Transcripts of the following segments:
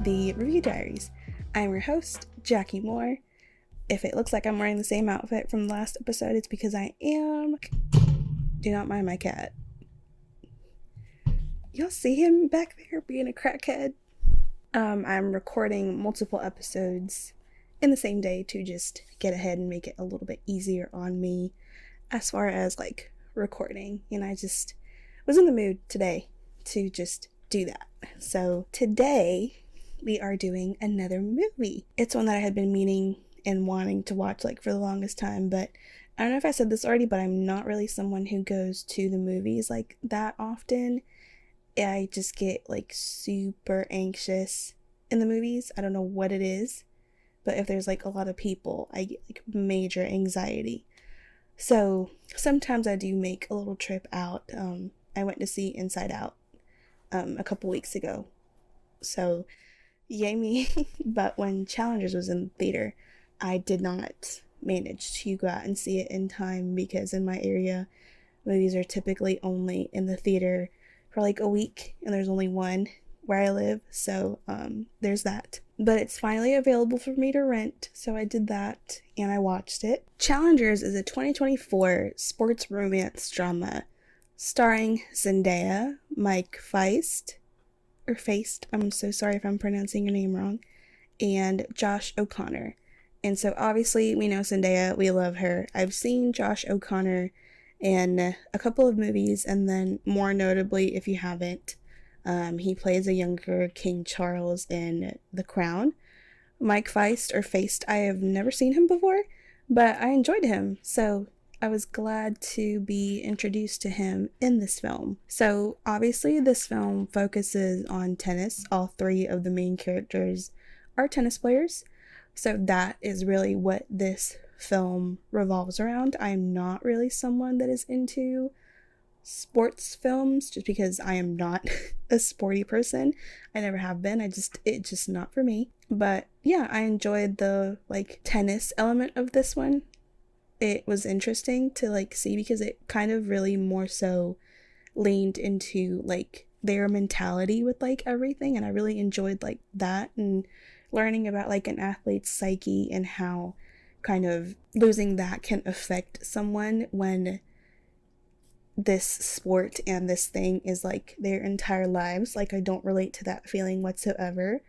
the Review Diaries. I'm your host, Jackie Moore. If it looks like I'm wearing the same outfit from the last episode, it's because I am. Do not mind my cat. Y'all see him back there being a crackhead? I'm recording multiple episodes in the same day to just get ahead and make it a little bit easier on me as far as like recording, and I just was in the mood today to just do that. So today we are doing another movie. It's one that I had been meaning and wanting to watch like for the longest time, but I don't know if I said this already, but I'm not really someone who goes to the movies like that often. I just get like super anxious in the movies. I don't know what it is, but if there's like a lot of people, I get like major anxiety. So sometimes I do make a little trip out. I went to see Inside Out a couple weeks ago. So yay me. But when Challengers was in the theater, I did not manage to go out and see it in time because in my area, movies are typically only in the theater for like a week, and there's only one where I live, so there's that. But it's finally available for me to rent, so I did that, and I watched it. Challengers is a 2024 sports romance drama starring Zendaya, Faist, I'm so sorry if I'm pronouncing your name wrong, and Josh O'Connor. And so obviously we know Zendaya, we love her. I've seen Josh O'Connor in a couple of movies, and then more notably, if you haven't, he plays a younger King Charles in The Crown. Faist, I have never seen him before, but I enjoyed him, so I was glad to be introduced to him in this film. So obviously this film focuses on tennis. All three of the main characters are tennis players, so that is really what this film revolves around. I'm not really someone that is into sports films just because I am not a sporty person. I never have been. It's just not for me. But yeah, I enjoyed the like tennis element of this one. It was interesting to like see because it kind of really more so leaned into like their mentality with like everything, and I really enjoyed like that and learning about like an athlete's psyche and how kind of losing that can affect someone when this sport and this thing is like their entire lives. Like I don't relate to that feeling whatsoever,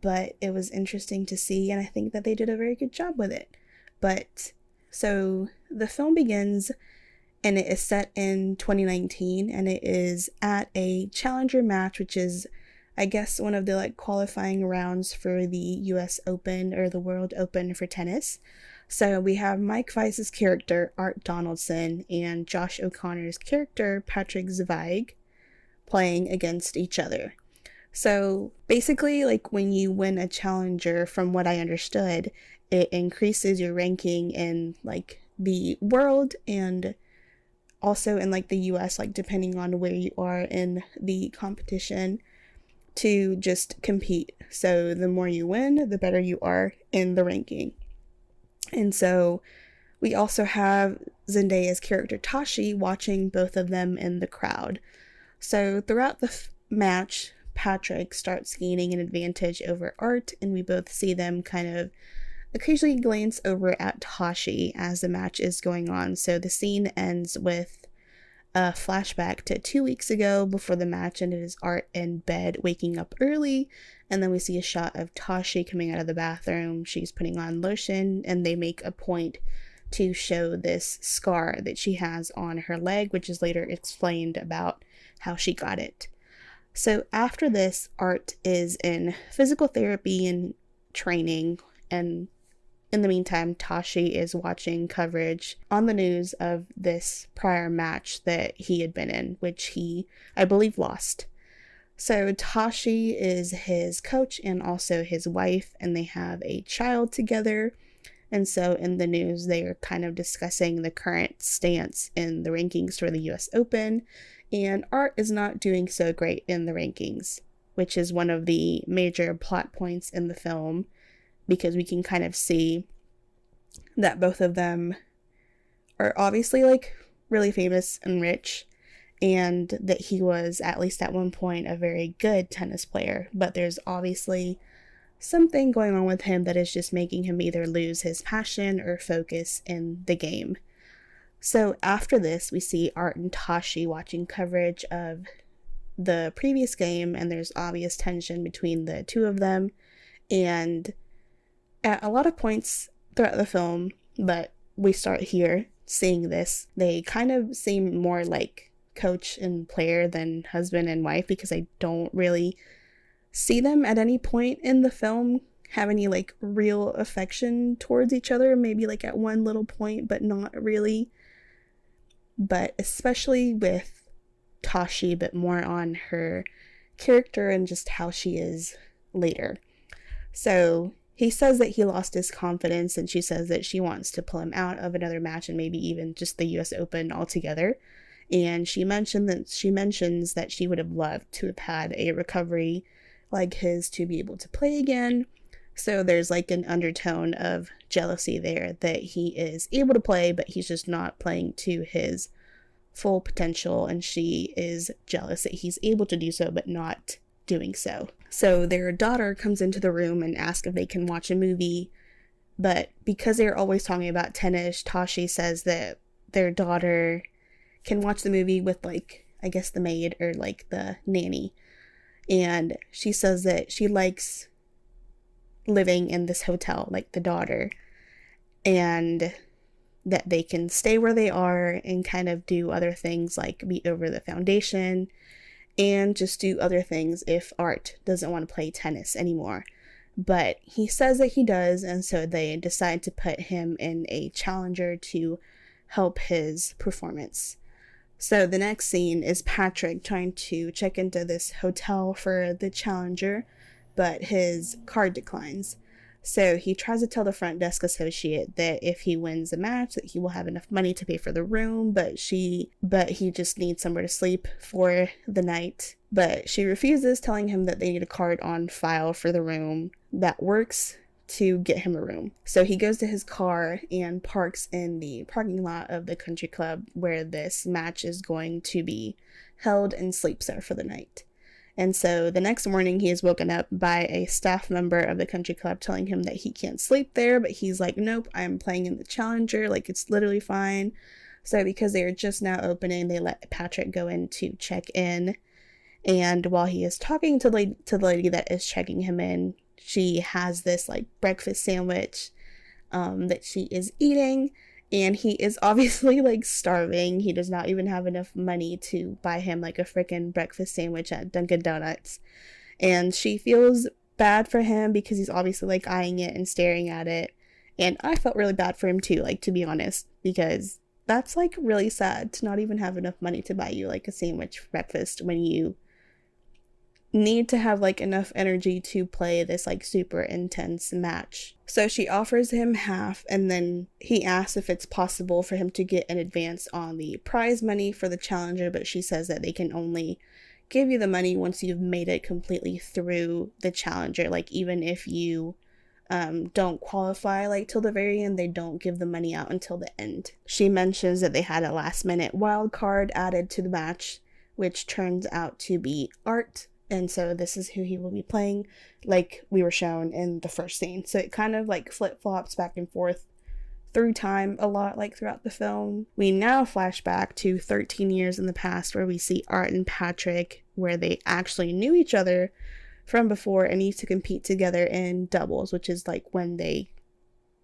but it was interesting to see, and I think that they did a very good job with it. But so the film begins and it is set in 2019, and it is at a challenger match, which is I guess one of the like qualifying rounds for the US Open or the World Open for tennis. So we have Mike Faist's character, Art Donaldson, and Josh O'Connor's character, Patrick Zweig, playing against each other. So basically, like when you win a challenger, from what I understood, it increases your ranking in like the world and also in like the US, like depending on where you are in the competition, to just compete. So the more you win, the better you are in the ranking. And so we also have Zendaya's character Tashi watching both of them in the crowd. So throughout the match, Patrick starts gaining an advantage over Art, and we both see them kind of occasionally glance over at Tashi as the match is going on. So the scene ends with a flashback to 2 weeks ago before the match, and it is Art in bed waking up early, and then we see a shot of Tashi coming out of the bathroom. She's putting on lotion, and they make a point to show this scar that she has on her leg, which is later explained about how she got it. So after this, Art is in physical therapy and training, and in the meantime, Tashi is watching coverage on the news of this prior match that he had been in, which he, I believe, lost. So Tashi is his coach and also his wife, and they have a child together. And so in the news, they are kind of discussing the current stance in the rankings for the US Open, and Art is not doing so great in the rankings, which is one of the major plot points in the film, because we can kind of see that both of them are obviously like really famous and rich, and that he was, at least at one point, a very good tennis player, but there's obviously something going on with him that is just making him either lose his passion or focus in the game. So after this, we see Art and Tashi watching coverage of the previous game, and there's obvious tension between the two of them. And at a lot of points throughout the film, but we start here seeing this, they kind of seem more like coach and player than husband and wife, because I don't really see them at any point in the film have any like real affection towards each other. Maybe like at one little point, but not really. But especially with Tashi, but more on her character and just how she is later. So he says that he lost his confidence, and she says that she wants to pull him out of another match and maybe even just the US Open altogether. And she mentions that she would have loved to have had a recovery like his to be able to play again. So there's like an undertone of jealousy there, that he is able to play, but he's just not playing to his full potential, and she is jealous that he's able to do so but not doing so. So their daughter comes into the room and asks if they can watch a movie, but because they're always talking about tennis, Tashi says that their daughter can watch the movie with, like, I guess the maid or like the nanny, and she says that she likes living in this hotel, like the daughter, and that they can stay where they are and kind of do other things like meet over the foundation and just do other things if Art doesn't want to play tennis anymore. But he says that he does, and so they decide to put him in a challenger to help his performance. So the next scene is Patrick trying to check into this hotel for the challenger, but his card declines. So he tries to tell the front desk associate that if he wins the match, that he will have enough money to pay for the room, but he just needs somewhere to sleep for the night. But she refuses, telling him that they need a card on file for the room that works to get him a room. So he goes to his car and parks in the parking lot of the country club where this match is going to be held, and sleeps there for the night. And so the next morning he is woken up by a staff member of the country club telling him that he can't sleep there, but he's like, nope, I'm playing in the challenger, like it's literally fine. So because they are just now opening, they let Patrick go in to check in. And while he is talking to the lady that is checking him in, she has this like breakfast sandwich that she is eating, and he is obviously like starving. He does not even have enough money to buy him like a freaking breakfast sandwich at Dunkin' Donuts. And she feels bad for him because he's obviously like eyeing it and staring at it. And I felt really bad for him too, like, to be honest, because that's like really sad to not even have enough money to buy you like a sandwich for breakfast when you need to have like enough energy to play this like super intense match. So she offers him half, and then he asks if it's possible for him to get an advance on the prize money for the challenger, but she says that they can only give you the money once you've made it completely through the challenger. Like, even if you don't qualify like till the very end, they don't give the money out until the end. She mentions that they had a last minute wild card added to the match, which turns out to be Art. And so this is who he will be playing, like we were shown in the first scene. So it kind of like flip-flops back and forth through time a lot, like throughout the film. We now flash back to 13 years in the past, where we see Art and Patrick, where they actually knew each other from before and used to compete together in doubles, which is like when they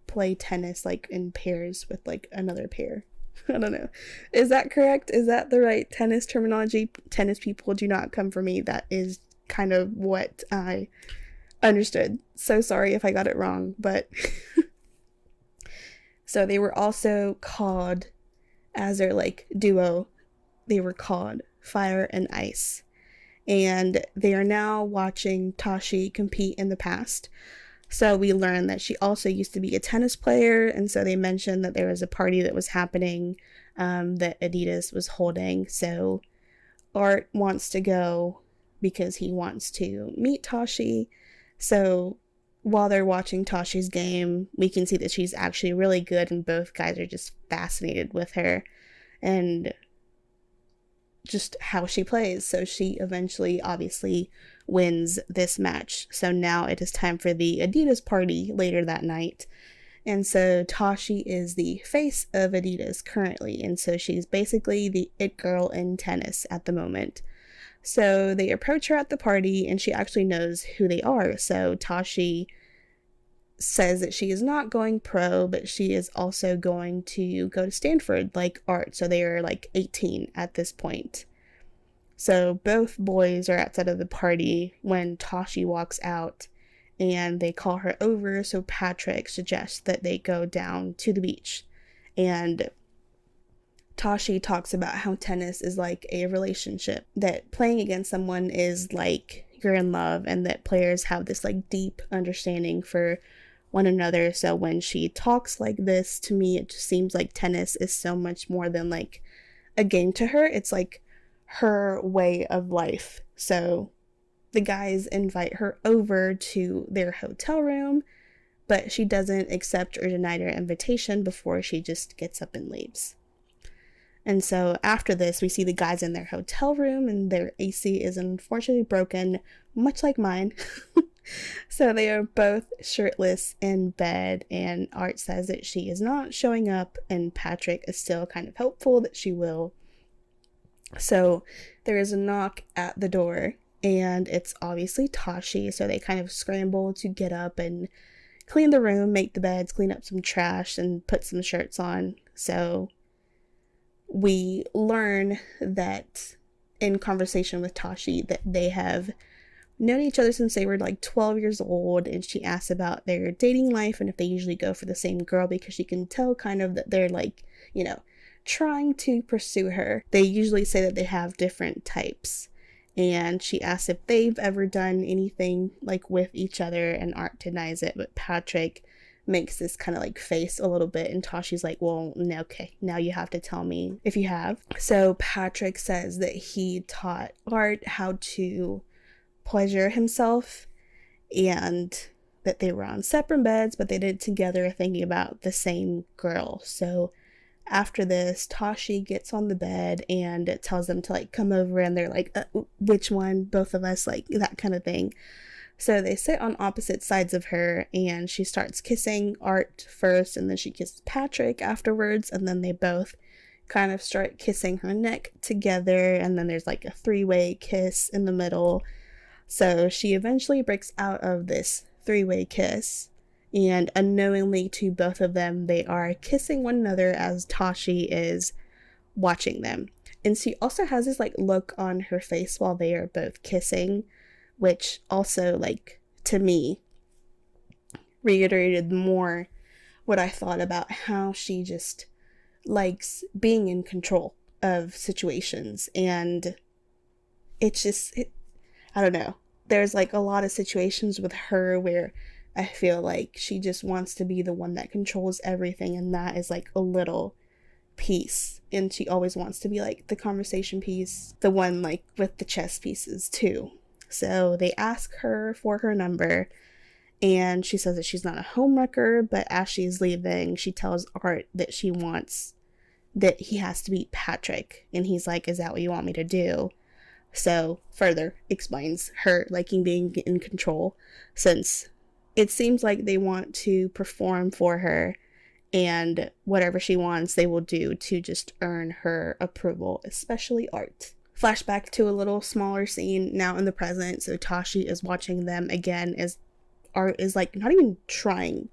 play tennis like in pairs with like another pair. I don't know. Is that correct? Is that the right tennis terminology? Tennis people, do not come for me. That is kind of what I understood. So sorry if I got it wrong, but so they were also called, as their like duo, they were called Fire and Ice. And they are now watching Tashi compete in the past. So we learned that she also used to be a tennis player, and so they mentioned that there was a party that was happening that Adidas was holding. So Art wants to go because he wants to meet Tashi. So while they're watching Tashi's game, we can see that she's actually really good, and both guys are just fascinated with her. And just how she plays. So she eventually obviously wins this match. So now it is time for the Adidas party later that night. And so Tashi is the face of Adidas currently. And so she's basically the it girl in tennis at the moment. So they approach her at the party and she actually knows who they are. So Tashi says that she is not going pro, but she is also going to go to Stanford like Art. So they are like 18 at this point. So both boys are outside of the party when Tashi walks out and they call her over. So Patrick suggests that they go down to the beach. And Tashi talks about how tennis is like a relationship, that playing against someone is like you're in love, and that players have this like deep understanding for one another. So when she talks like this to me, it just seems like tennis is so much more than like a game to her. It's like her way of life. So the guys invite her over to their hotel room, but she doesn't accept or deny their invitation before she just gets up and leaves. And so after this, we see the guys in their hotel room, and their AC is unfortunately broken, much like mine. So they are both shirtless in bed, and Art says that she is not showing up, and Patrick is still kind of hopeful that she will. So there is a knock at the door, and it's obviously Tashi. So they kind of scramble to get up and clean the room, make the beds, clean up some trash, and put some shirts on. So we learn that in conversation with Tashi that they have known each other since they were like 12 years old, and she asks about their dating life and if they usually go for the same girl, because she can tell kind of that they're like, you know, trying to pursue her. They usually say that they have different types, and she asks if they've ever done anything like with each other, and Art denies it, but Patrick makes this kind of like face a little bit, and Tashi's like, well, no, okay, now you have to tell me if you have. So Patrick says that he taught Art how to pleasure himself, and that they were on separate beds, but they did it together thinking about the same girl. So after this, Tashi gets on the bed and tells them to like come over, and they're like, which one? Both of us, like that kind of thing. So they sit on opposite sides of her, and she starts kissing Art first, and then she kisses Patrick afterwards, and then they both kind of start kissing her neck together, and then there's like a three-way kiss in the middle. So she eventually breaks out of this three-way kiss, and unknowingly to both of them, they are kissing one another as Tashi is watching them. And she also has this like look on her face while they are both kissing, which also, like, to me, reiterated more what I thought about how she just likes being in control of situations. And it's just, I don't know. There's, like, a lot of situations with her where I feel like she just wants to be the one that controls everything, and that is, like, a little piece. And she always wants to be, like, the conversation piece, the one, like, with the chess pieces, too. So they ask her for her number, and she says that she's not a homewrecker, but as she's leaving, she tells Art that she wants, that he has to beat Patrick, and he's like, is that what you want me to do? So further explains her liking being in control, since it seems like they want to perform for her, and whatever she wants, they will do to just earn her approval, especially Art. Flashback to a little smaller scene now in the present. So Tashi is watching them again as Art is like not even trying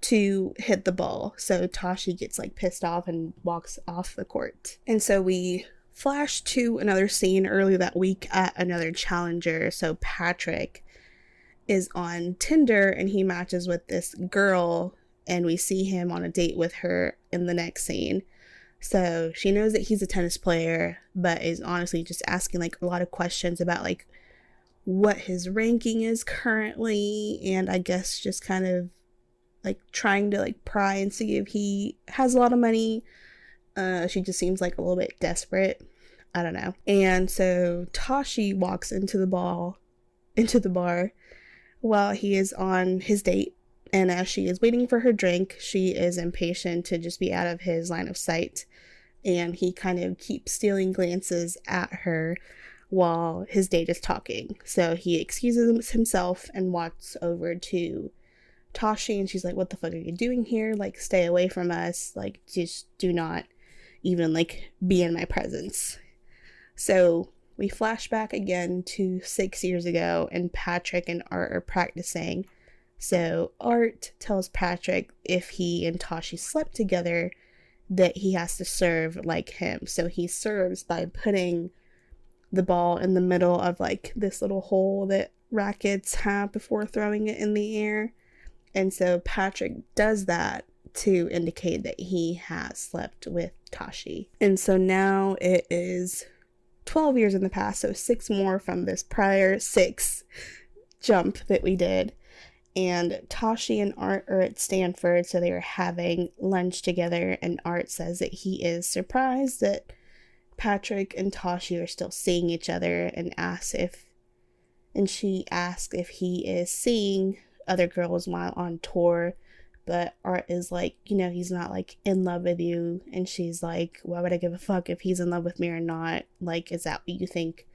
to hit the ball. So Tashi gets like pissed off and walks off the court. And so we flash to another scene earlier that week at another challenger. So Patrick is on Tinder and he matches with this girl, and we see him on a date with her in the next scene. So she knows that he's a tennis player, but is honestly just asking like a lot of questions about like what his ranking is currently, and I guess just kind of like trying to like pry and see if he has a lot of money. She just seems like a little bit desperate. I don't know. And so Tashi walks into the bar while he is on his date. And as she is waiting for her drink, she is impatient to just be out of his line of sight. and he kind of keeps stealing glances at her while his date is talking. So he excuses himself and walks over to Tashi, and she's like, what the fuck are you doing here? Like, stay away from us. Like, just do not even, like, be in my presence. So we flash back again to 6 years ago, and Patrick and Art are practicing. So Art tells Patrick if he and Tashi slept together that he has to serve like him. So he serves by putting the ball in the middle of like this little hole that rackets have before throwing it in the air. And so Patrick does that to indicate that he has slept with Tashi. And so now it is 12 years in the past, so 6 more from this prior 6 jump that we did. And Tashi and Art are at Stanford, so they are having lunch together, and Art says that he is surprised that Patrick and Tashi are still seeing each other, and she asks if he is seeing other girls while on tour, but Art is like, he's not like in love with you, and she's like, why would I give a fuck if he's in love with me or not? Like, is that what you think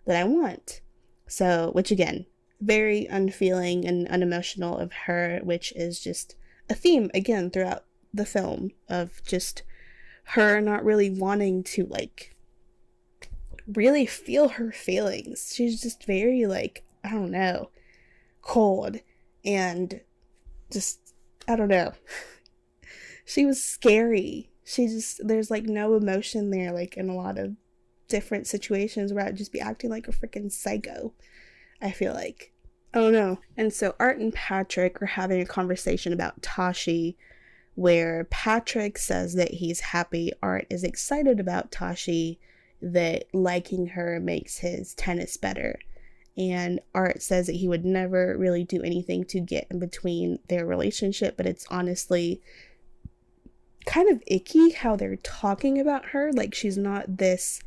that I want? So, which again, very unfeeling and unemotional of her, which is just a theme again throughout the film of just her not really wanting to like really feel her feelings. She's just very like, I don't know, cold and just, I don't know. She was scary. There's like no emotion there, like in a lot of different situations where I'd just be acting like a freaking psycho, I feel like. I don't know. And so Art and Patrick are having a conversation about Tashi, where Patrick says that he's happy Art is excited about Tashi, that liking her makes his tennis better. And Art says that he would never really do anything to get in between their relationship, but it's honestly kind of icky how they're talking about her. Like, she's not this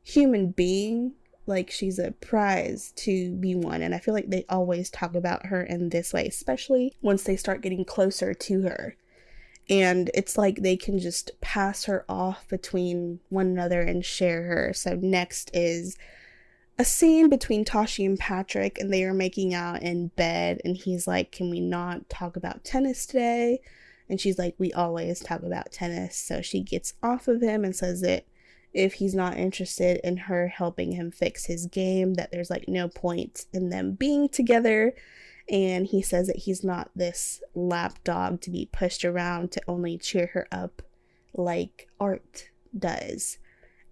human being. Like, she's a prize to be won. And I feel like they always talk about her in this way, especially once they start getting closer to her. And it's like they can just pass her off between one another and share her. So next is a scene between Tashi and Patrick, and they are making out in bed, and he's like, can we not talk about tennis today? And she's like, we always talk about tennis. So she gets off of him and says that if he's not interested in her helping him fix his game, that there's like no point in them being together. And he says that he's not this lapdog to be pushed around to only cheer her up like Art does.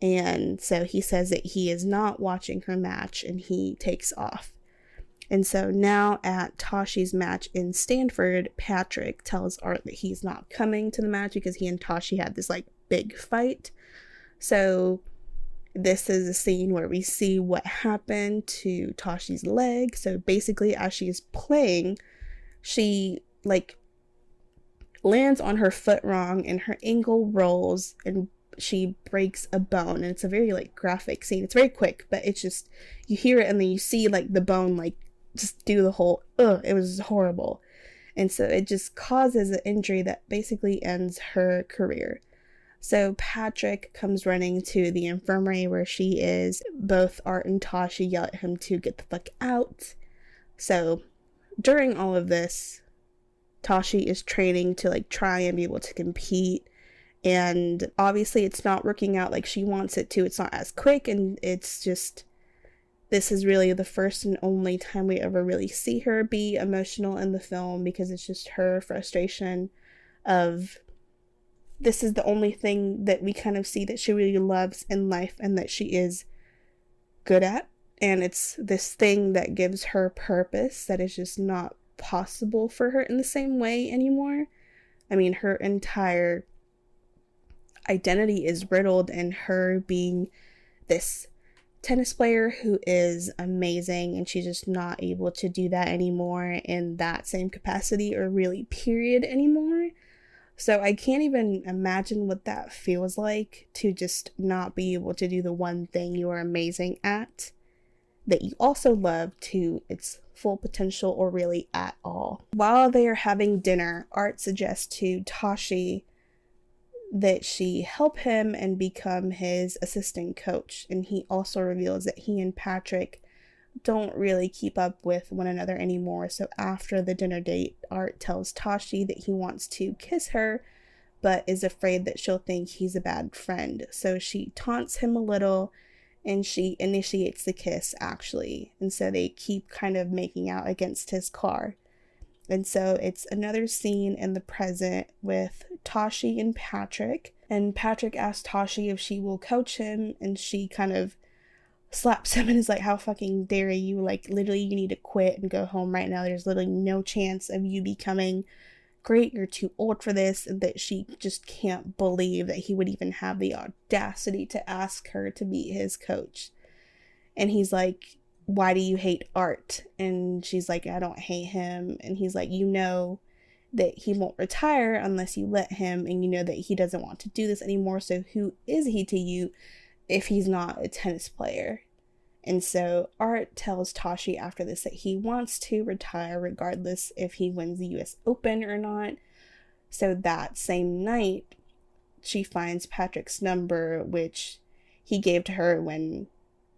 And so he says that he is not watching her match, and he takes off. And so now at Tashi's match in Stanford, Patrick tells Art that he's not coming to the match because he and Tashi had this like big fight. So this is a scene where we see what happened to Tashi's leg. So basically, as she's playing, she like lands on her foot wrong, and her ankle rolls, and she breaks a bone. And it's a very like graphic scene. It's very quick, but it's just, you hear it and then you see like the bone like just do the whole it was horrible. And so it just causes an injury that basically ends her career. So Patrick comes running to the infirmary where she is. Both Art and Tashi yell at him to get the fuck out. So during all of this, Tashi is training to like try and be able to compete. And obviously it's not working out like she wants it to. It's not as quick, and it's just, this is really the first and only time we ever really see her be emotional in the film, because it's just her frustration of, this is the only thing that we kind of see that she really loves in life and that she is good at. And it's this thing that gives her purpose that is just not possible for her in the same way anymore. I mean, her entire identity is riddled in her being this tennis player who is amazing, and she's just not able to do that anymore in that same capacity or really period anymore. So I can't even imagine what that feels like, to just not be able to do the one thing you are amazing at, that you also love to its full potential or really at all. While they are having dinner, Art suggests to Tashi that she help him and become his assistant coach. And he also reveals that he and Patrick don't really keep up with one another anymore. So after the dinner date, Art tells Tashi that he wants to kiss her, but is afraid that she'll think he's a bad friend. So she taunts him a little, and she initiates the kiss, actually. And so they keep kind of making out against his car. And so it's another scene in the present with Tashi and Patrick. And Patrick asks Tashi if she will coach him, and she kind of slaps him and is like, how fucking dare you? Like, literally, you need to quit and go home right now. There's literally no chance of you becoming great. You're too old for this. And that she just can't believe that he would even have the audacity to ask her to be his coach. And he's like, why do you hate Art? And she's like, I don't hate him. And he's like, you know that he won't retire unless you let him, and you know that he doesn't want to do this anymore, so who is he to you if he's not a tennis player? And so Art tells Tashi after this that he wants to retire regardless if he wins the US Open or not. So that same night, she finds Patrick's number, which he gave to her when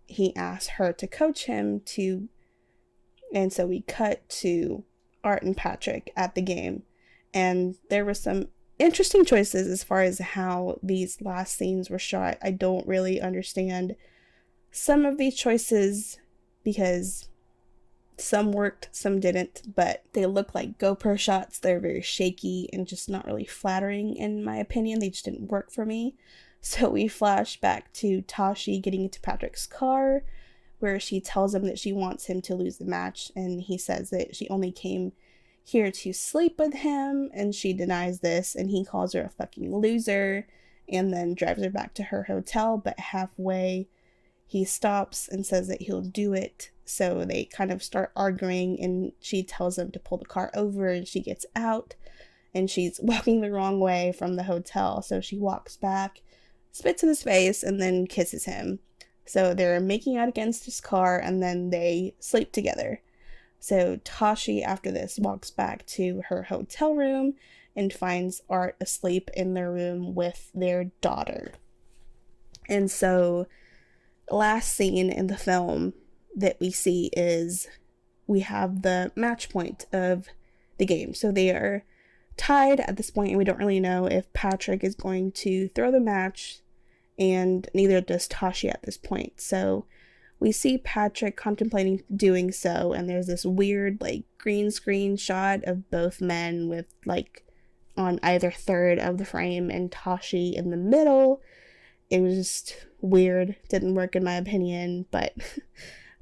he asked her to coach him to. And so we cut to Art and Patrick at the game. And there were some interesting choices as far as how these last scenes were shot. I don't really understand some of these choices because some worked, some didn't, but they look like GoPro shots. They're very shaky and just not really flattering in my opinion. They just didn't work for me. So we flash back to Tashi getting into Patrick's car, where she tells him that she wants him to lose the match, and he says that she only came here to sleep with him, and she denies this, and he calls her a fucking loser, and then drives her back to her hotel, but halfway he stops and says that he'll do it. So they kind of start arguing, and she tells him to pull the car over, and she gets out, and she's walking the wrong way from the hotel, so she walks back, spits in his face, and then kisses him. So they're making out against his car, and then they sleep together. So Tashi, after this, walks back to her hotel room and finds Art asleep in their room with their daughter. And so last scene in the film that we see is we have the match point of the game. So they are tied at this point, and we don't really know if Patrick is going to throw the match, and neither does Tashi at this point. So we see Patrick contemplating doing so, and there's this weird like green screen shot of both men with like on either third of the frame and Tashi in the middle. It was just weird, didn't work in my opinion, but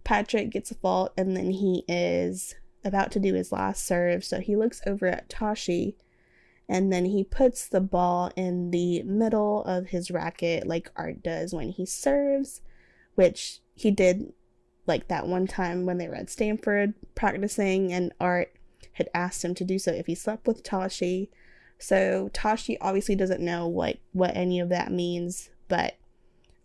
Patrick gets a fault, and then he is about to do his last serve, so he looks over at Tashi, and then he puts the ball in the middle of his racket like Art does when he serves, which he did like that one time when they were at Stanford practicing, and Art had asked him to do so if he slept with Tashi. So Tashi obviously doesn't know what any of that means, but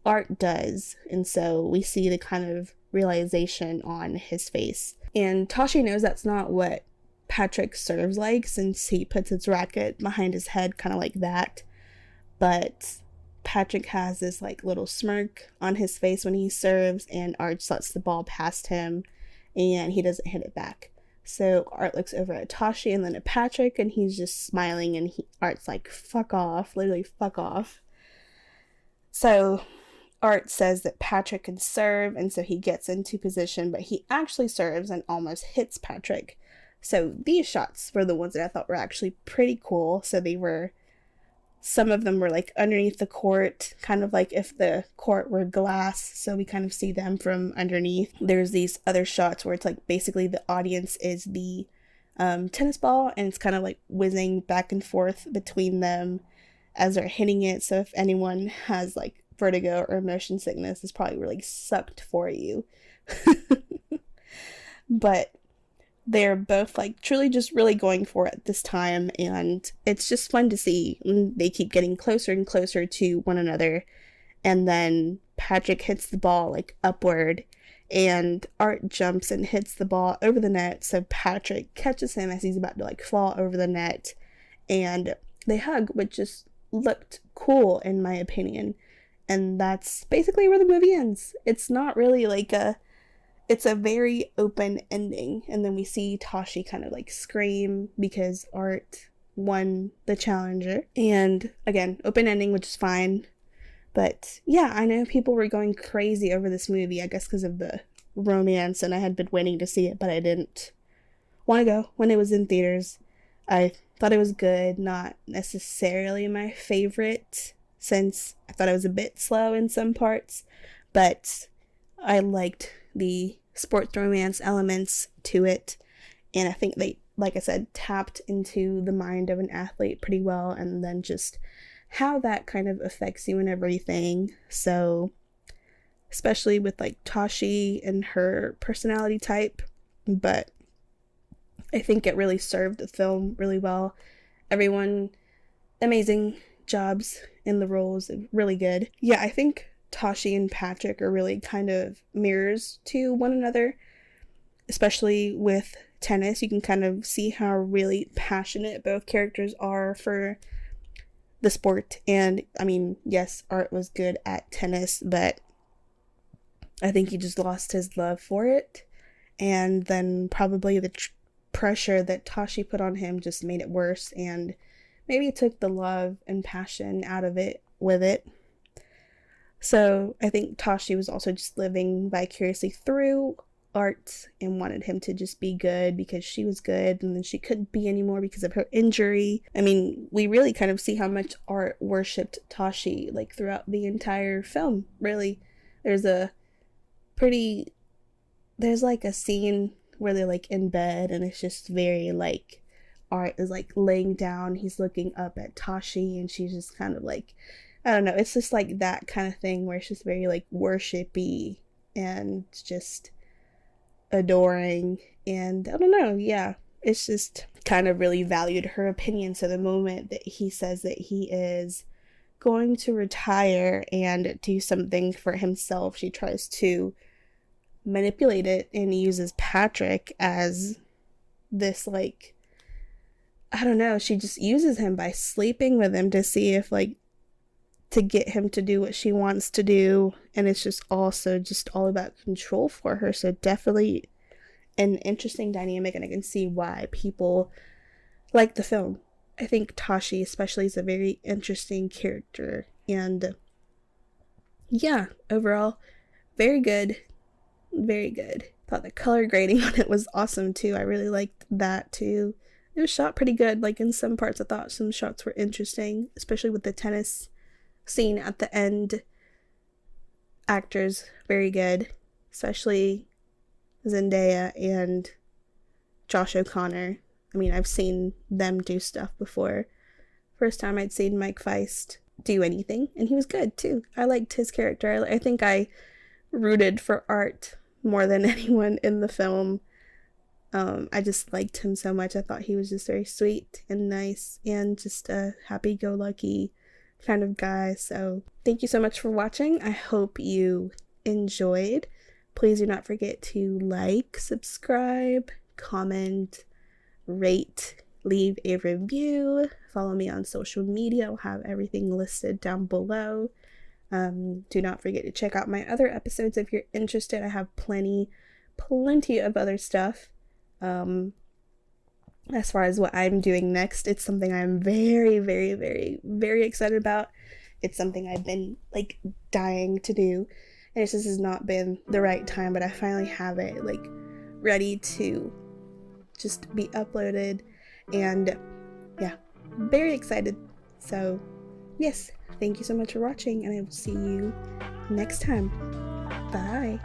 Art does, and so we see the kind of realization on his face. And Tashi knows that's not what Patrick serves like, since he puts his racket behind his head kind of like that, but Patrick has this like little smirk on his face when he serves, and Art just lets the ball past him and he doesn't hit it back. So Art looks over at Tashi and then at Patrick, and he's just smiling, and Art's like, fuck off, literally fuck off. So Art says that Patrick can serve, and so he gets into position, but he actually serves and almost hits Patrick. So these shots were the ones that I thought were actually pretty cool. So some of them were like underneath the court, kind of like if the court were glass, so we kind of see them from underneath. There's these other shots where it's like basically the audience is the tennis ball, and it's kind of like whizzing back and forth between them as they're hitting it. So if anyone has like vertigo or motion sickness, it's probably really sucked for you. But they're both like truly just really going for it this time, and it's just fun to see. They keep getting closer and closer to one another, and then Patrick hits the ball like upward, and Art jumps and hits the ball over the net, so Patrick catches him as he's about to like fall over the net, and they hug, which just looked cool in my opinion. And that's basically where the movie ends. It's not really like it's a very open ending. And then we see Tashi kind of like scream because Art won the challenger. And again, open ending, which is fine. But yeah, I know people were going crazy over this movie, I guess because of the romance, and I had been waiting to see it, but I didn't want to go when it was in theaters. I thought it was good, not necessarily my favorite, since I thought it was a bit slow in some parts, but I liked the sports romance elements to it, and I think they, like I said, tapped into the mind of an athlete pretty well, and then just how that kind of affects you and everything. So especially with like Tashi and her personality type, but I think it really served the film really well. Everyone, amazing jobs in the roles, really good. Yeah, I think Tashi and Patrick are really kind of mirrors to one another, especially with tennis. You can kind of see how really passionate both characters are for the sport. And I mean, yes, Art was good at tennis, but I think he just lost his love for it, and then probably the pressure that Tashi put on him just made it worse, and maybe took the love and passion out of it with it. So I think Tashi was also just living vicariously through Art and wanted him to just be good because she was good, and then she couldn't be anymore because of her injury. I mean, we really kind of see how much Art worshipped Tashi like throughout the entire film, really. There's like a scene where they're like in bed, and it's just very like Art is like laying down, he's looking up at Tashi, and she's just kind of like, I don't know, it's just like that kind of thing where it's just very like worshipy and just adoring. And I don't know, yeah, it's just kind of really valued her opinion. So the moment that he says that he is going to retire and do something for himself, she tries to manipulate it and uses Patrick as this, like, I don't know, she just uses him by sleeping with him to see if, like, to get him to do what she wants to do. And it's just also just all about control for her. So definitely an interesting dynamic, and I can see why people like the film. I think Tashi especially is a very interesting character, and yeah, overall very good. Very good. Thought the color grading on it was awesome too. I really liked that too. It was shot pretty good. Like in some parts I thought some shots were interesting, especially with the tennis scene at the end. Actors very good, especially Zendaya and Josh O'Connor. I mean, I've seen them do stuff before. First time I'd seen Mike Faist do anything, and he was good too. I liked his character. I think I rooted for Art more than anyone in the film. I just liked him so much. I thought he was just very sweet and nice and just a happy-go-lucky kind of guy. So thank you so much for watching. I hope you enjoyed. Please do not forget to like, subscribe, comment, rate, leave a review, follow me on social media. I'll have everything listed down below. Do not forget to check out my other episodes if you're interested. I have plenty of other stuff. As far as what I'm doing next, it's something I'm very, very, very, very excited about. It's something I've been like dying to do, and it's just has not been the right time, but I finally have it like ready to just be uploaded, and yeah, very excited. So yes, thank you so much for watching, and I will see you next time. Bye.